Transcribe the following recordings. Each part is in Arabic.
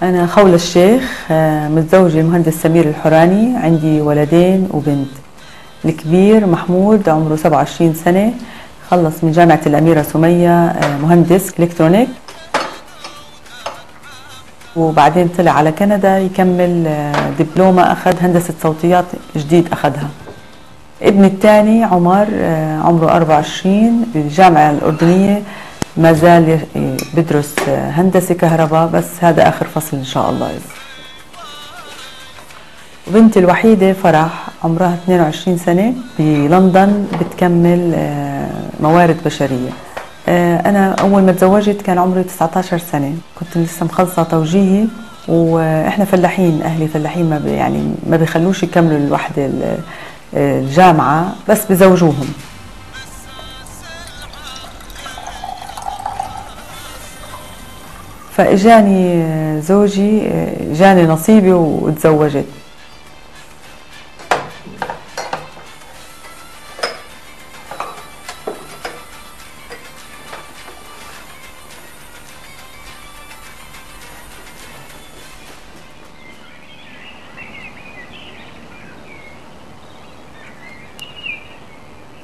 أنا خولة الشيخ، متزوجة المهندس سمير الحوراني، عندي ولدين وبنت. الكبير محمود عمره 27 سنة، خلص من جامعة الأميرة سمية مهندس إلكترونيك، وبعدين طلع على كندا يكمل دبلومة، أخذ هندسة صوتيات جديد أخذها. ابني الثاني عمر عمره 24 بالجامعة الأردنية، ما زال بدرس هندسة كهرباء، بس هذا آخر فصل إن شاء الله. وبنتي الوحيدة فرح عمرها 22 سنة بلندن، بتكمل موارد بشرية. أنا أول ما تزوجت كان عمري 19 سنة، كنت لسه مخلصة توجيهي، وإحنا فلاحين، أهلي فلاحين، ما بيخلوش يكملوا الوحدة الجامعة، بس بزوجوهم. فإجاني زوجي، جاني نصيبي وتزوجت.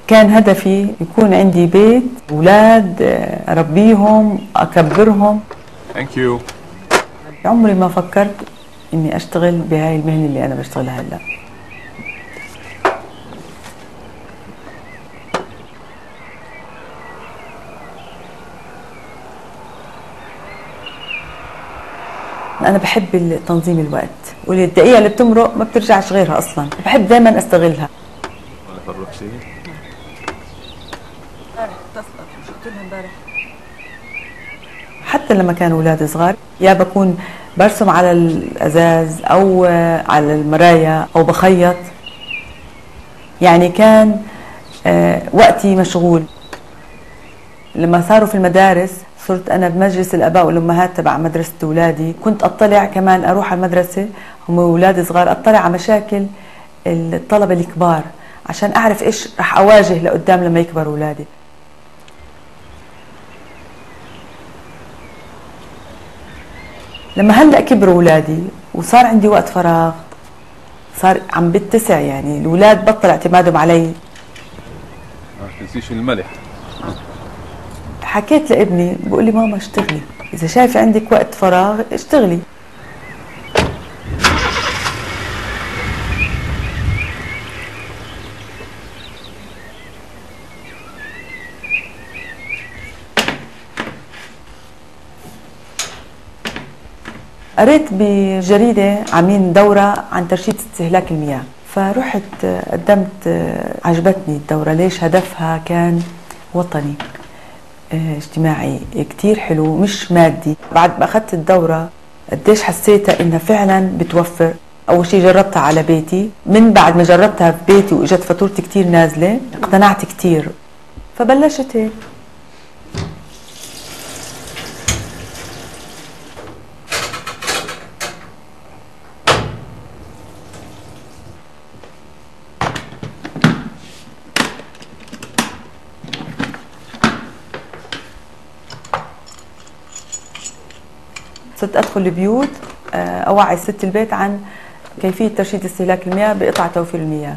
كان هدفي يكون عندي بيت، أولاد، أربيهم، أكبرهم. Thank you. عمري ما فكرت إني أشتغل بهاي المهنة اللي أنا بشتغلها هلا. أنا بحب تنظيم الوقت، والدقيقة اللي بتمرق ما بترجعش غيرها أصلا، بحب دايما أستغلها. حتى لما كانوا أولادي صغار، يا بكون برسم على الأزاز أو على المرايا أو بخيط، يعني كان وقتي مشغول. لما صاروا في المدارس صرت أنا بمجلس الآباء والأمهات تبع مدرسة أولادي، كنت أطلع كمان، أروح على المدرسة هم أولادي صغار، أطلع على مشاكل الطلبة الكبار عشان أعرف إيش رح أواجه لقدام لما يكبروا أولادي. لما هلأ كبروا أولادي وصار عندي وقت فراغ، صار عم بتسع، يعني الأولاد بطل اعتمادهم علي. ما تنسيش الملح. حكيت لابني، بقول لي ماما اشتغلي، إذا شايفة عندك وقت فراغ اشتغلي. قريت بجريدة عاملين دورة عن ترشيد استهلاك المياه، فرحت قدمت. عجبتني الدورة، ليش؟ هدفها كان وطني، اجتماعي كتير حلو، مش مادي. بعد ما أخذت الدورة قديش حسيتها إنها فعلا بتوفر. أول شيء جربتها على بيتي، من بعد ما جربتها في بيتي وإجت فاتورتي كتير نازلة، اقتنعت كتير، فبلشت هيك. صرت أدخل البيوت، أوعي ست البيت عن كيفية ترشيد استهلاك المياه بقطع توفير المياه.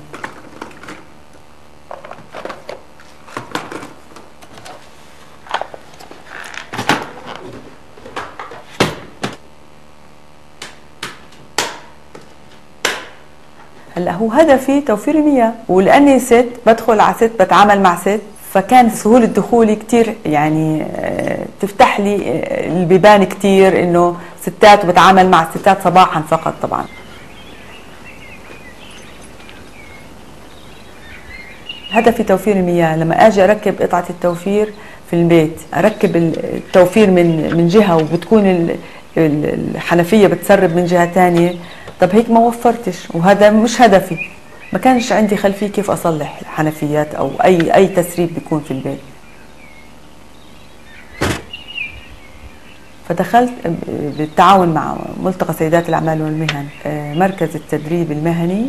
هلا هو هدفي توفير المياه، ولأني ست بدخل على ست، بتعامل مع ست، فكان سهولة دخولي كتير، يعني تفتح لي البيبان كتير، انه ستات، وبتعامل مع الستات صباحا فقط. طبعا هدفي توفير المياه. لما اجي اركب قطعة التوفير في البيت، اركب التوفير من جهة، وبتكون الحنفية بتسرب من جهة تانية، طب هيك ما وفرتش، وهذا مش هدفي. ما كانش عندي خلفية كيف أصلح الحنفيات أو أي تسريب بيكون في البيت. فدخلت بالتعاون مع ملتقى سيدات الأعمال والمهن، مركز التدريب المهني.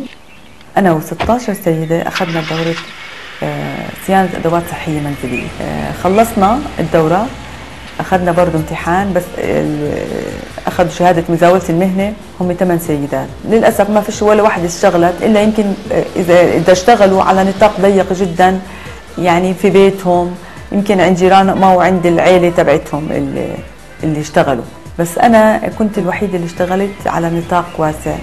أنا و16 سيدة أخذنا دورة صيانة أدوات صحية منزلية. خلصنا الدورة، أخذنا برضو امتحان، بس أخذوا شهادة مزاولة المهنة هم 8 سيدات. للأسف ما فيش ولا واحدة اشتغلت، إلا يمكن إذا اشتغلوا على نطاق ضيق جدا، يعني في بيتهم، يمكن عند جيرانهم أو عند العيلة تبعتهم اللي اشتغلوا. بس أنا كنت الوحيدة اللي اشتغلت على نطاق واسع.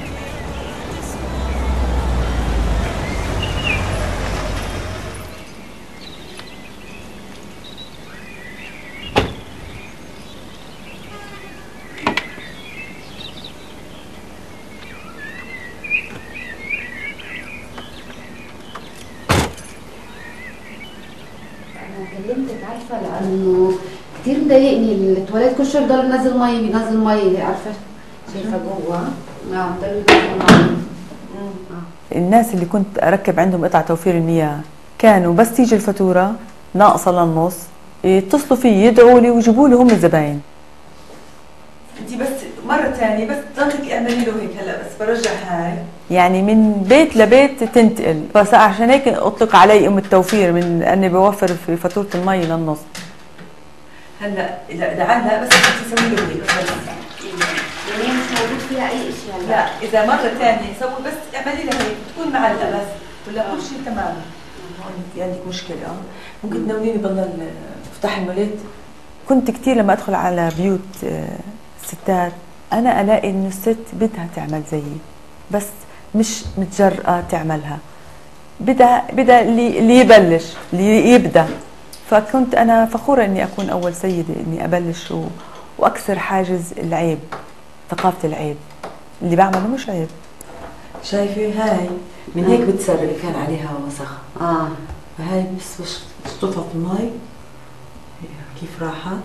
كلمتك عارفه لانه كثير مضايقني التواليت، كل شوي بضل منزل مي بينزل مي، عارفه شايفه جوا بضل ينزل مي. الناس اللي كنت اركب عندهم قطع توفير المياه كانوا بس تيجي الفاتوره ناقصه للنص يتصلوا فيي يدعوا لي ويجيبوا لي هم الزباين. انت بس مره ثانيه بس ضلك اعملي له هيك هلا بس برجع هاي، يعني من بيت لبيت تنتقل، بس عشان هيك اطلق علي ام التوفير من اني بوفر في فاتوره المي للنص. هلا اذا دعمها بس تسوي له هيك يعني مش موجود فيها اي شيء هلا. لا اذا مره ثانيه سوي بس اعملي لها هيك تكون معلقه بس ولا كل شيء تمام. هون عندك مشكله ممكن تناوليني بالله افتح المولات. كنت كثير لما ادخل على بيوت ستات انا الاقي انه الست بدها تعمل زيي بس مش متجرأة تعملها، بدها اللي يبلش اللي يبدا. فكنت انا فخوره اني اكون اول سيده اني ابلش واكسر حاجز العيب، ثقافه العيب اللي بعمله مش عيب. شايفه هاي من هيك بتسرق اللي كان عليها وسخ. فهاي بس تشطفها في المي كيف راحت.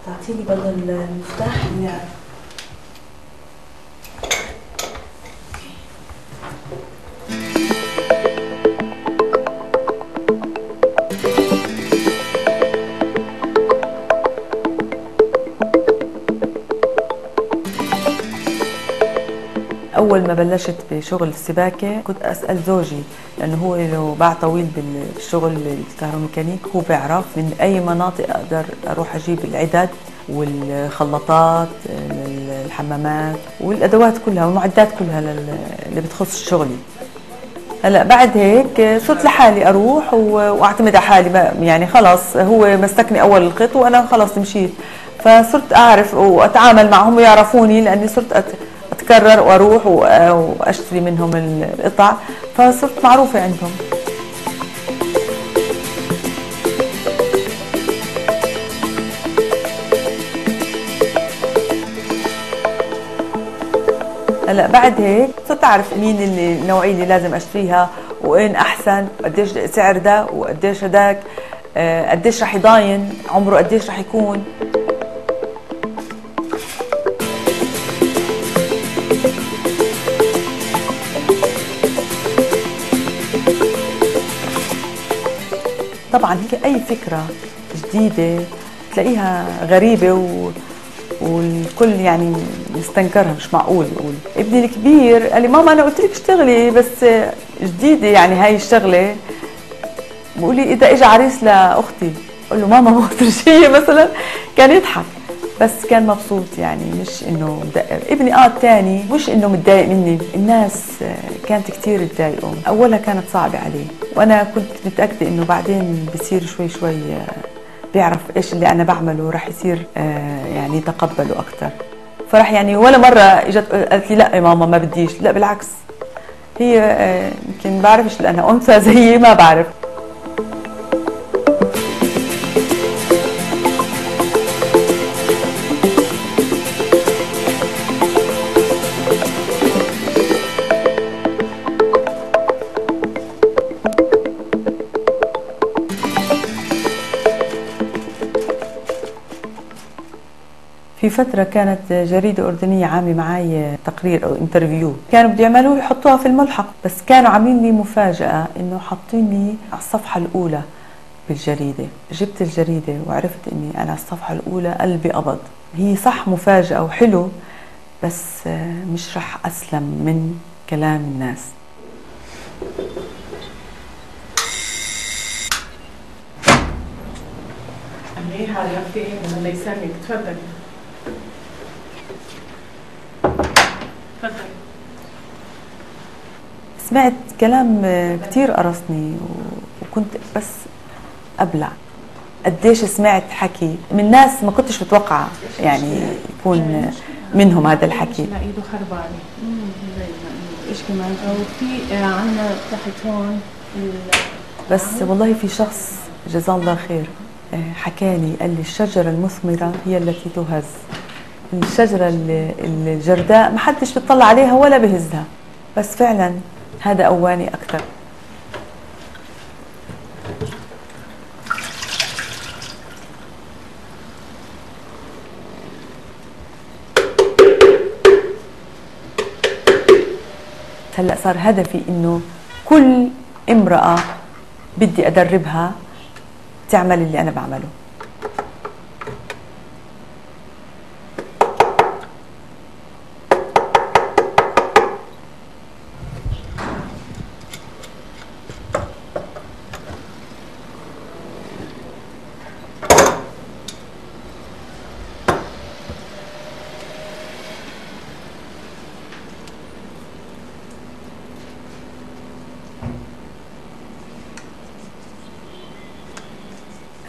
تعطيني بالله المفتاح منيح. أول ما بلشت بشغل السباكة كنت أسأل زوجي لأنه هو له باع طويل بالشغل الكهروميكانيك، هو بيعرف من أي مناطق أقدر أروح أجيب العدد والخلاطات الحمامات والأدوات كلها والمعدات كلها اللي بتخص شغلي. هلا بعد هيك صرت لحالي أروح وأعتمد على حالي، يعني خلص هو مسكني أول الخيط وأنا خلص مشيت، فصرت أعرف وأتعامل معهم ويعرفوني لأني صرت أتكرر وأروح وأشتري منهم القطع، فصرت معروفة عندهم. هلا بعد هيك صرت أعرف مين النوعية اللي لازم أشتريها وين أحسن، قديش سعر ده وقديش هداك، قديش رح يضاين، عمره قديش رح يكون. طبعا هيك اي فكره جديده تلاقيها غريبه والكل يعني يستنكرها، مش معقول. يقول ابني الكبير قال لي ماما انا قلت لك اشتغلي بس جديده يعني هاي الشغله. بقول لي اذا اجى عريس لاختي اقول له ماما مو ترجيه مثلا، كان يضحك بس كان مبسوط، يعني مش انه مدقر. ابني الثاني مش انه متضايق مني، الناس كانت كثير تضايقه، اولها كانت صعبه عليه وانا كنت متاكده انه بعدين بصير شوي شوي بيعرف ايش اللي انا بعمله، راح يصير يعني يتقبله اكثر. فرح يعني ولا مره اجت قالت لي لا يا ماما ما بديش، لا بالعكس هي يمكن بعرفش لانها انثى زيي ما بعرف. في فترة كانت جريدة أردنية عاملة معي تقرير أو انترفيو، كانوا بده يعملوا يحطوها في الملحق، بس كانوا عاملين لي مفاجأة إنه حاطين لي على الصفحة الأولى بالجريدة. جبت الجريدة وعرفت إني أنا على الصفحة الأولى قلبي قبض. هي صح مفاجأة وحلو بس مش رح أسلم من كلام الناس. منيحة عرفتي الله يسلمك. تفضلي تفضلي. سمعت كلام كتير قرصني وكنت بس أبلع. قديش سمعت حكي من ناس ما كنتش متوقعة يعني يكون منهم هذا الحكي. لا ايده خربانة. ايش كمان؟ وفي عنا تحت هون بس والله في شخص جزاه الله خير حكاني، قال لي الشجرة المثمرة هي التي تهز، الشجرة الجرداء ما حدش بيطلع عليها ولا بهزها. بس فعلا هذا قواني أكثر. هلا صار هدفي إنه كل امرأة بدي أدربها تعمل اللي أنا بعمله.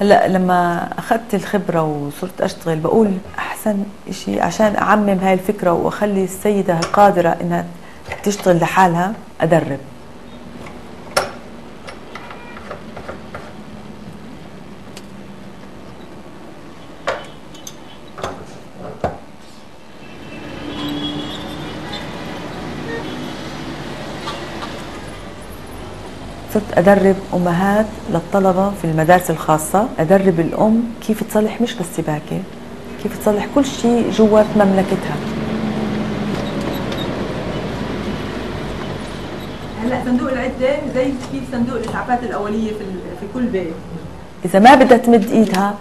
هلا لما اخذت الخبره وصرت اشتغل بقول احسن شيء عشان اعمم هاي الفكره واخلي السيده قادره انها تشتغل لحالها ادرب. صرت أدرب أمهات للطلبة في المدارس الخاصة، أدرب الأم كيف تصلح مش بس سباكة، كيف تصلح كل شيء جوات مملكتها. هلا صندوق العدة زي كيف صندوق الإسعافات الأولية في كل بيت. إذا ما بدها تمد إيدها،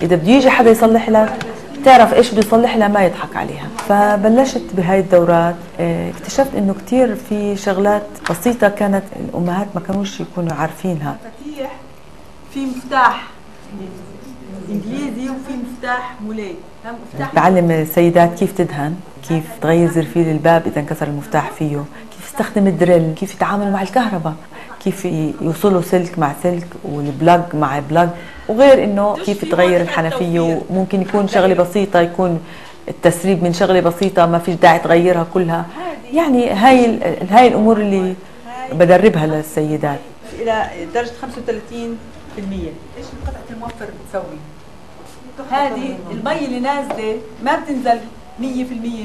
إذا بده يجي حدا يصلح لها تعرف إيش بده يصلح لها ما يضحك عليها. فبلشت بهاي الدورات، اكتشفت إنه كتير في شغلات بسيطة كانت الأمهات ما كانوش يكونوا عارفينها. مفاتيح، في مفتاح إنجليزي وفي مفتاح مولاي. بعلم السيدات كيف تدهن، كيف تغير زرفيل الباب إذا انكسر المفتاح فيه، كيف يستخدم الدريل، كيف يتعاملوا مع الكهرباء، كيف يوصلوا سلك مع سلك والبلاج مع بلاج، وغير انه كيف تغير الحنفيه. وممكن يكون شغله بسيطه، يكون التسريب من شغله بسيطه ما فيش داعي تغيرها كلها. يعني هاي الامور اللي بدربها للسيدات. الى درجه 35%. ايش قطعه الموفر بتسوي؟ هذه المي اللي نازله ما بتنزل 100%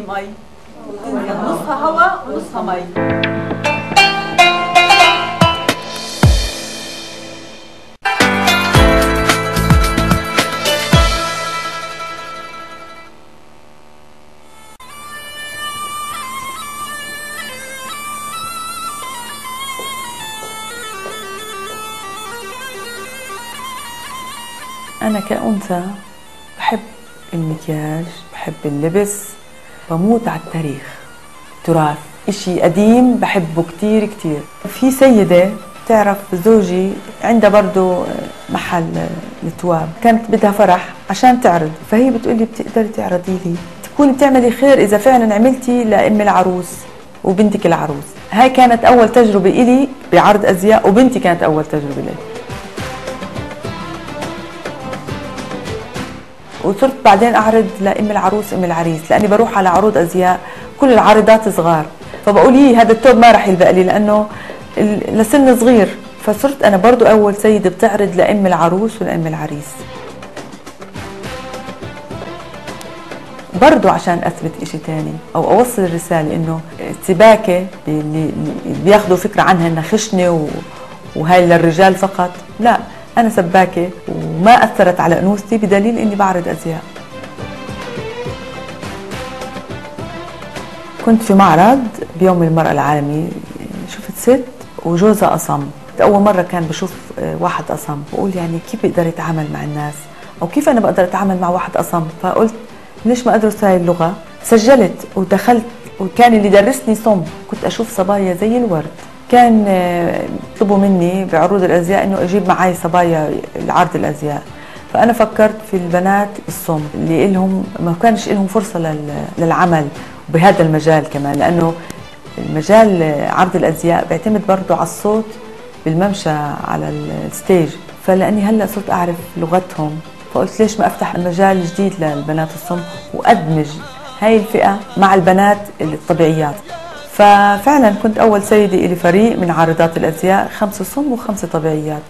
مي، بتنزل نصها هواء ونصها مي. أنا كأنثى بحب المكياج، بحب اللبس، بموت على التاريخ، تراث، إشي قديم بحبه كتير كتير. في سيدة تعرف زوجي عندها برضو محل التواب، كانت بدها فرح عشان تعرض، فهي بتقولي بتقدري تعرضي لي، تكوني بتعملي خير إذا فعلا عملتي لأم العروس وبنتك العروس. هاي كانت أول تجربة إلي بعرض أزياء، وبنتي كانت أول تجربة لي. وصرت بعدين اعرض لام العروس ام العريس، لاني بروح على عروض ازياء كل العارضات صغار، فبقول هذا الثوب ما راح يلبق لي لانه لسن صغير. فصرت انا برضو اول سيده بتعرض لام العروس ولام العريس، برضو عشان اثبت اشي تاني او اوصل الرساله انه السباكه اللي بياخذوا فكره عنها انها خشنه وهاي للرجال فقط، لا، أنا سباكة وما أثرت على أنوثتي بدليل إني بعرض أزياء. كنت في معرض بيوم المرأة العالمي، شفت ست وجوزها أصم. أول مرة كان بشوف واحد أصم، بقول يعني كيف بيقدر يتعامل مع الناس، أو كيف أنا بقدر أتعامل مع واحد أصم. فقلت ليش ما أدرس هاي اللغة؟ سجلت ودخلت، وكان اللي درسني صم. كنت أشوف صبايا زي الورد، كان يطلبوا مني بعروض الازياء انه اجيب معي صبايا العرض الازياء، فأنا فكرت في البنات الصم اللي إلهم ما كانش إلهم فرصة للعمل بهذا المجال كمان، لأنه المجال عرض الأزياء بيعتمد برضو على الصوت بالممشى على الستيج. فلأني هلأ صرت أعرف لغتهم، فقلت ليش ما أفتح مجال جديد للبنات الصم وأدمج هاي الفئة مع البنات الطبيعيات. ففعلا كنت أول سيدة إلي فريق من عارضات الأزياء، 5 صم و5 طبيعيات.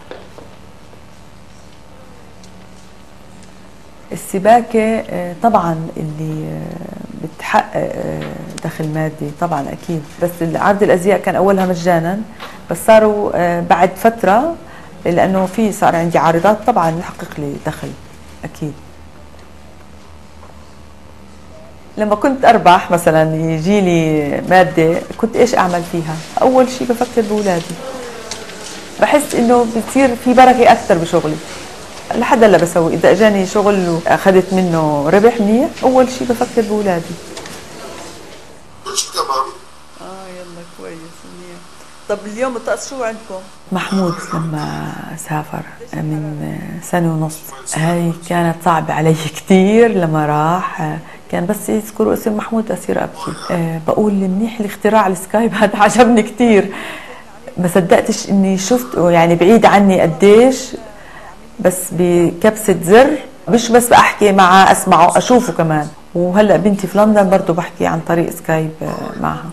السباكة طبعا اللي بتحقق دخل مادي طبعا أكيد، بس عرض الأزياء كان أولها مجانا، بس صاروا بعد فترة لأنه في صار عندي عارضات طبعا يحقق لي دخل أكيد. لما كنت أربح مثلا يجي لي مادة كنت إيش أعمل فيها؟ أول شيء بفكر بأولادي، بحس إنه بتصير في بركة أكثر بشغلي. لحد هلا بسوي إذا أجاني شغل وأخذت منه ربح منيح، أول شيء بفكر بأولادي. يلا كويس منيح. طب اليوم الطقس شو عندكم؟ محمود لما سافر من 1.5 سنة هاي كانت صعبة علي كثير. لما راح كان بس يذكروا اسم محمود أصير أبكي. بقول منيح الاختراع السكايب هذا، عجبني كثير. ما صدقتش إني شفته يعني بعيد عني قديش، بس بكبسة زر، مش بس بحكي معه، أسمعه أشوفه كمان. وهلأ بنتي في لندن برضو بحكي عن طريق سكايب معها.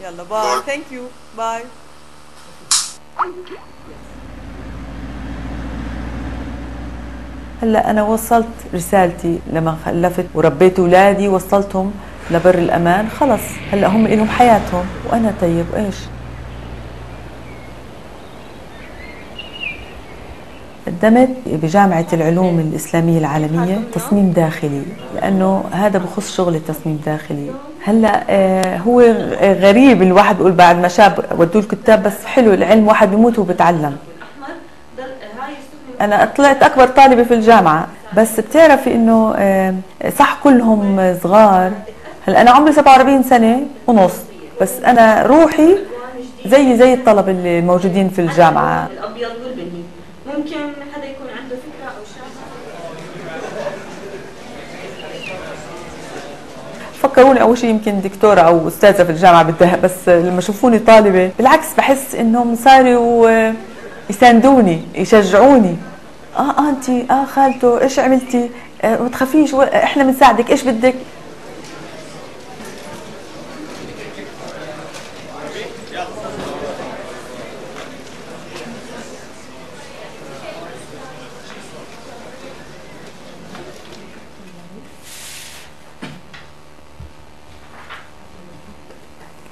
يلا باي. ثانك يو. باي. هلا أنا وصلت رسالتي لما خلفت وربيت أولادي، وصلتهم لبر الأمان. خلص هلا هم لهم حياتهم وأنا طيب إيش. قدمت بجامعة العلوم الإسلامية العالمية تصميم داخلي، لأنه هذا بخص شغل التصميم داخلي. هلا هو غريب الواحد بيقول بعد ما شاب ودوه الكتاب، بس حلو العلم، واحد بيموت وبتعلم. أنا طلعت أكبر طالبة في الجامعة، بس بتعرفي إنه صح كلهم صغار. هلا أنا عمري 47 سنة ونص، بس أنا روحي زي الطلبة اللي موجودين في الجامعة. الأبيض والبني ممكن حدا يكون عنده فكرة أو شغف. فكروني أول شيء يمكن دكتورة أو أستاذة في الجامعة بدها، بس لما شوفوني طالبة بالعكس بحس إنهم صاروا يساندوني يشجعوني. أنتي خالته إيش عملتي؟ ما تخافيش إحنا بنساعدك، إيش بدك؟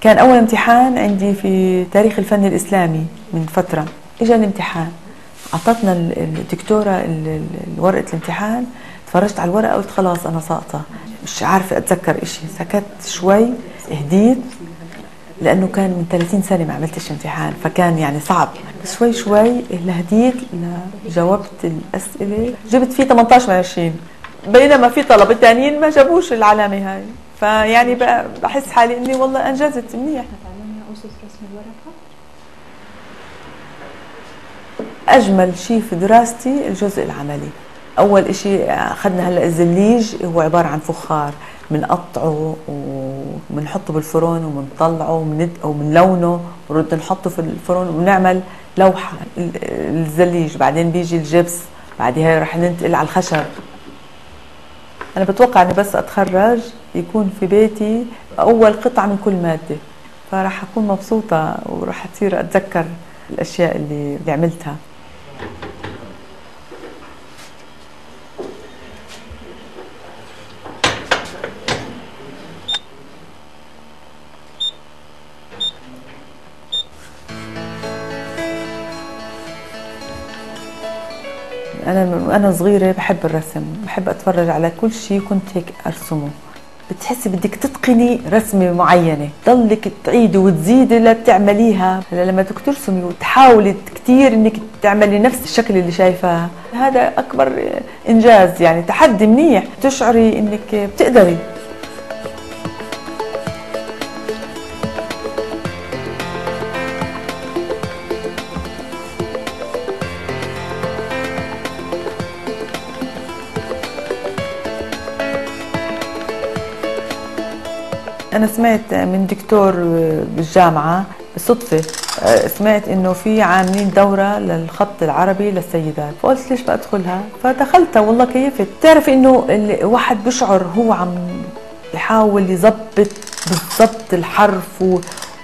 كان أول امتحان عندي في تاريخ الفن الإسلامي من فترة. إجا الامتحان، عطتنا الدكتورة ورقة الامتحان، تفرجت على الورقة قلت خلاص أنا ساقطة، مش عارفة أتذكر إشي. سكت شوي، هديت، لأنه كان من 30 سنة ما عملتش امتحان، فكان يعني صعب. بس شوي شوي هديت، جاوبت الأسئلة، جبت فيه 18 من 20، بينما في طلبة تانيين ما جابوش العلامة هاي. فيعني بحس حالي اني والله انجزت منيح. تعلمنا اسس رسم الورقه. اجمل شيء في دراستي الجزء العملي. اول اشي اخذنا هلا الزليج، هو عباره عن فخار بنقطعه وبنحطه بالفرن وبنطلعه وبنلونه ونرد نحطه في الفرن ونعمل لوحه الزليج. بعدين بيجي الجبس، بعدها رح ننتقل على الخشب. أنا بتوقع إني بس أتخرج يكون في بيتي أول قطعة من كل مادة، فراح أكون مبسوطة وراح تصير أتذكر الأشياء اللي عملتها. أنا صغيرة بحب الرسم، بحب أتفرج على كل شيء كنت هيك أرسمه. بتحسي بدك تتقني رسمة معينة، ضلك تعيدي وتزيدي لتعمليها. لما ترسمي وتحاولي كثير إنك تعملي نفس الشكل اللي شايفاه، هذا أكبر إنجاز، يعني تحدي منيح، تشعري إنك بتقدري. أنا سمعت من دكتور بالجامعة بالصدفة، سمعت إنه في عاملين دورة للخط العربي للسيدات، فقلت ليش ما أدخلها؟ فدخلتها والله كيفت. تعرف إنه الواحد بيشعر هو عم بيحاول يضبط بالضبط الحرف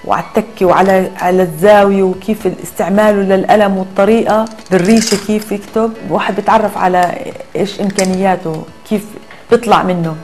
وعلى التكة وعلى الزاوية وكيف استعماله للقلم والطريقة بالريشة كيف يكتب، واحد بيتعرف على إيش إمكانياته كيف بيطلع منه.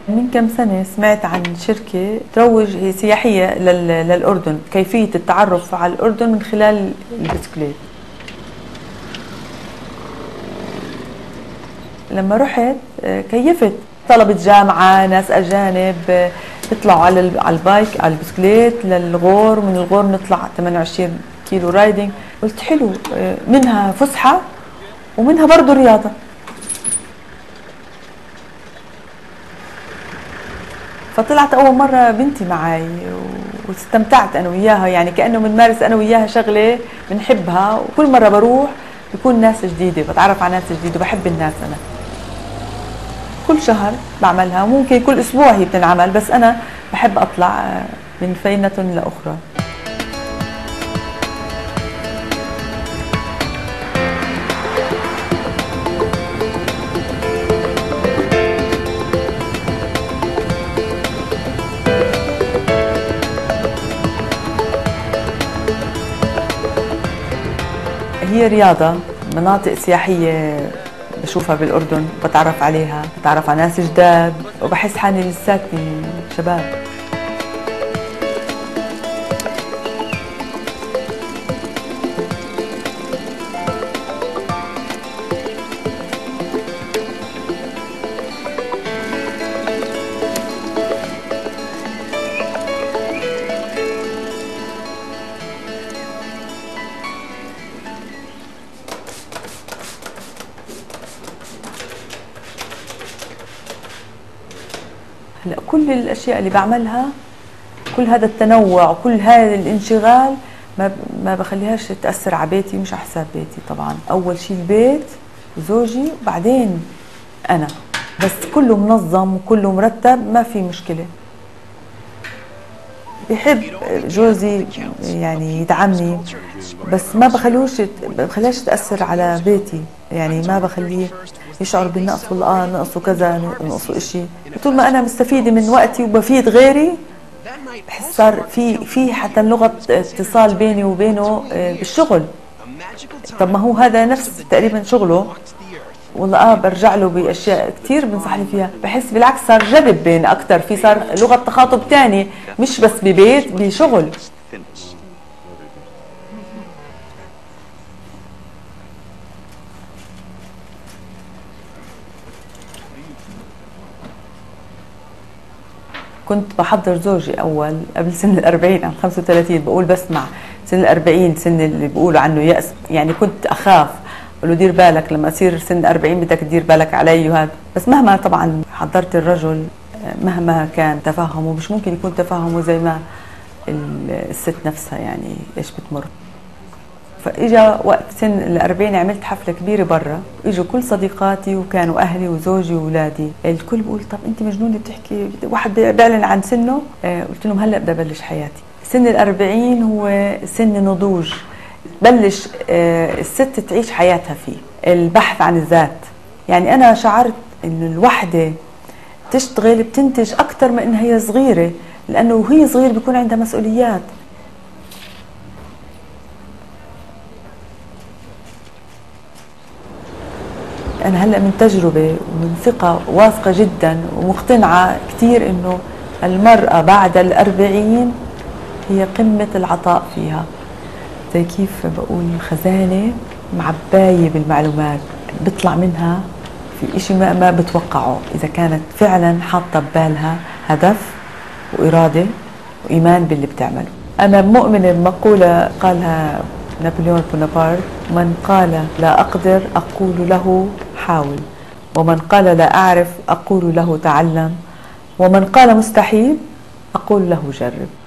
من كم سنة سمعت عن شركة تروج، هي سياحية للأردن، كيفية التعرف على الأردن من خلال البسكليت. لما رحت كيفت، طلبة جامعة، ناس أجانب يطلعوا على البايك على البسكليت للغور، من الغور نطلع 28 كيلو رايدنج. قلت حلو، منها فسحة ومنها برضو رياضة. فطلعت أول مرة بنتي معي واستمتعت أنا وياها، يعني كأنه بنمارس أنا وياها شغلة بنحبها، وكل مرة بروح بيكون ناس جديدة، بتعرف على ناس جديدة وبحب الناس. أنا كل شهر بعملها، ممكن كل أسبوع هي بتنعمل، بس أنا بحب أطلع من فينة لأخرى. هي رياضة، مناطق سياحية بشوفها بالأردن، بتعرف عليها، بتعرف على ناس جداد، وبحس حالي لساتني شباب. هلا كل الاشياء اللي بعملها، كل هذا التنوع وكل هذا الانشغال ما بخليهاش تاثر على بيتي، مش على حساب بيتي طبعا. اول شيء البيت وزوجي وبعدين انا، بس كله منظم وكله مرتب، ما في مشكله. بحب جوزي يعني يدعمني، بس ما بخليهاش تاثر على بيتي، يعني ما بخليه يشعر بالنقص، ولا نقصه كذا نقصه شيء. طول ما انا مستفيده من وقتي وبفيد غيري، بحس صار في حتى لغه اتصال بيني وبينه بالشغل. طب ما هو هذا نفس تقريبا شغله، والله برجع له باشياء كثير بنصحني فيها، بحس بالعكس صار جذب بين اكثر، في صار لغه تخاطب ثانيه، مش بس ببيت، بشغل. كنت بحضر زوجي أول قبل سن 40 عن 35، بقول بسمع سن 40 سن اللي بيقولوا عنه يأس، يعني كنت أخاف، بقول له دير بالك لما أصير سن 40 بدك تدير بالك علي وهذا. بس مهما طبعا حضرت الرجل، مهما كان تفهمه، مش ممكن يكون تفهمه زي ما الست نفسها يعني إيش بتمر. فإجا وقت سن 40 عملت حفلة كبيرة برا، إجوا كل صديقاتي وكانوا أهلي وزوجي وأولادي، الكل بقول طب أنت مجنونة بتحكي، واحد بيعلن عن سنه. قلت لهم هلأ بدي أبلش حياتي. سن 40 هو سن نضوج، تبلش الست تعيش حياتها فيه، البحث عن الذات. يعني أنا شعرت إنه الوحدة تشتغل بتنتج أكثر من إنها هي صغيرة، لأنه وهي صغيرة بيكون عندها مسؤوليات. أنا هلأ من تجربة ومن ثقة واثقة جدا ومقتنعة كثير إنه المرأة بعد 40 هي قمة العطاء فيها، زي كيف بقول خزانة معباية بالمعلومات، بيطلع منها في إشي ما بتوقعه، إذا كانت فعلا حاطة ببالها هدف وإرادة وإيمان باللي بتعمله. أنا مؤمنة بمقولة قالها نابليون بونابرت: من قال لا أقدر أقول له حاول، ومن قال لا أعرف أقول له تعلم، ومن قال مستحيل أقول له جرب.